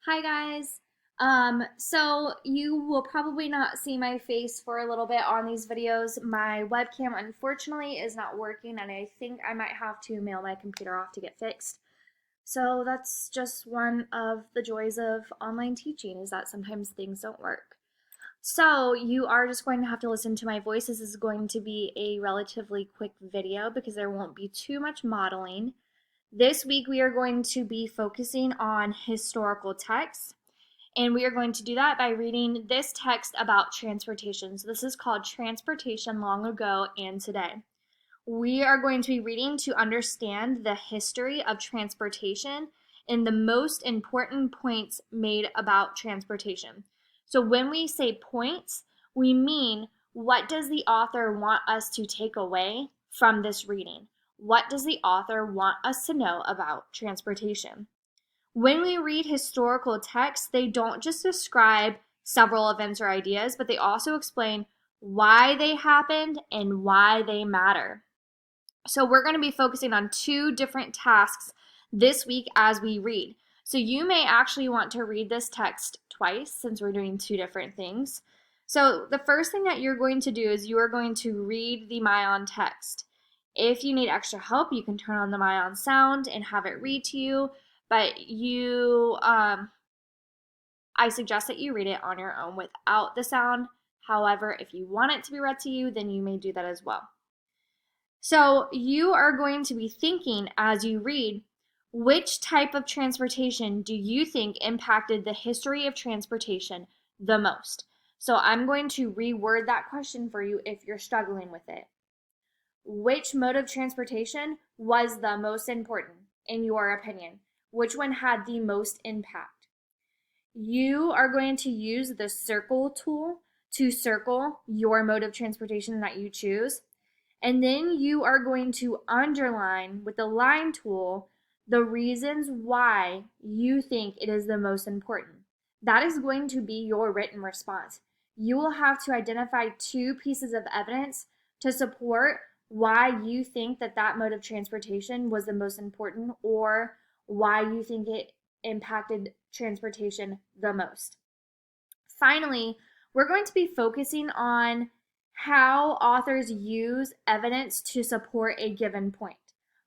Hi guys. So you will probably not see my face for a little bit on these videos. My webcam unfortunately is not working and I think I might have to mail my computer off to get fixed. So that's just one of the joys of online teaching is that sometimes things don't work. So you are just going to have to listen to my voice. This is going to be a relatively quick video because there won't be too much modeling. This week we are going to be focusing on historical texts. And we are going to do that by reading this text about transportation. So this is called Transportation Long Ago and Today. We are going to be reading to understand the history of transportation and the most important points made about transportation. So when we say points, we mean what does the author want us to take away from this reading? What does the author want us to know about transportation? When we read historical texts, they don't just describe several events or ideas, but they also explain why they happened and why they matter. So we're going to be focusing on two different tasks this week as we read. So you may actually want to read this text twice since we're doing two different things. So the first thing that you're going to do is you are going to read the Myon text. If you need extra help, you can turn on the Myon sound and have it read to you, but I suggest that you read it on your own without the sound. However, if you want it to be read to you, then you may do that as well. So you are going to be thinking as you read, which type of transportation do you think impacted the history of transportation the most? So I'm going to reword that question for you if you're struggling with it. Which mode of transportation was the most important in your opinion? Which one had the most impact? You are going to use the circle tool to circle your mode of transportation that you choose. And then you are going to underline with the line tool the reasons why you think it is the most important. That is going to be your written response. You will have to identify two pieces of evidence to support why you think that that mode of transportation was the most important or why you think it impacted transportation the most. Finally, we're going to be focusing on how authors use evidence to support a given point.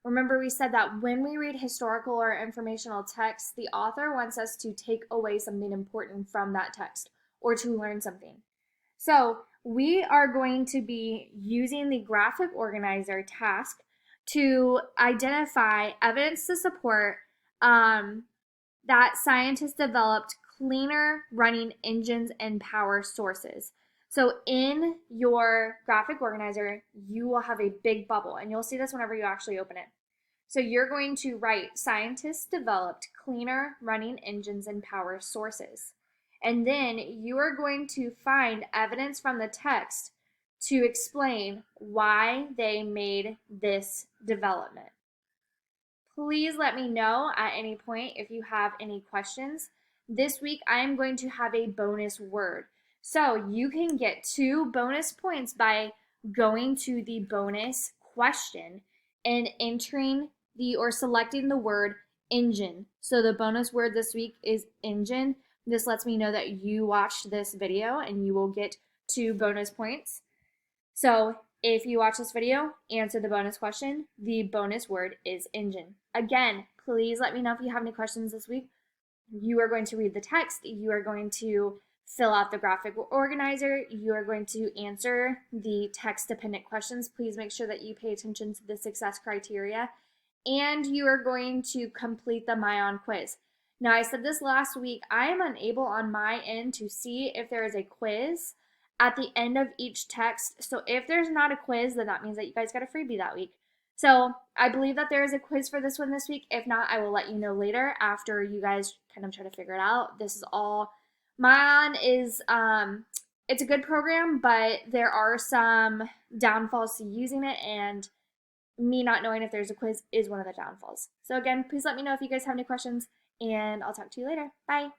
Remember, we said that when we read historical or informational texts, the author wants us to take away something important from that text or to learn something. So we are going to be using the graphic organizer task to identify evidence to support that scientists developed cleaner running engines and power sources. So in your graphic organizer, you will have a big bubble, and you'll see this whenever you actually open it. So you're going to write, scientists developed cleaner running engines and power sources. And then you are going to find evidence from the text to explain why they made this development. Please let me know at any point if you have any questions. This week I am going to have a bonus word. So you can get 2 bonus points by going to the bonus question and entering or selecting the word engine. So the bonus word this week is engine. This lets me know that you watched this video and you will get 2 bonus points. So if you watch this video, answer the bonus question. The bonus word is engine. Again, please let me know if you have any questions this week. You are going to read the text. You are going to fill out the graphic organizer. You are going to answer the text-dependent questions. Please make sure that you pay attention to the success criteria. And you are going to complete the Myon quiz. Now, I said this last week. I am unable on my end to see if there is a quiz at the end of each text. So if there's not a quiz, then that means that you guys got a freebie that week. So I believe that there is a quiz for this one this week. If not, I will let you know later after you guys kind of try to figure it out. This is all, Myon is, it's a good program, but there are some downfalls to using it, and me not knowing if there's a quiz is one of the downfalls. So again, please let me know if you guys have any questions, and I'll talk to you later. Bye.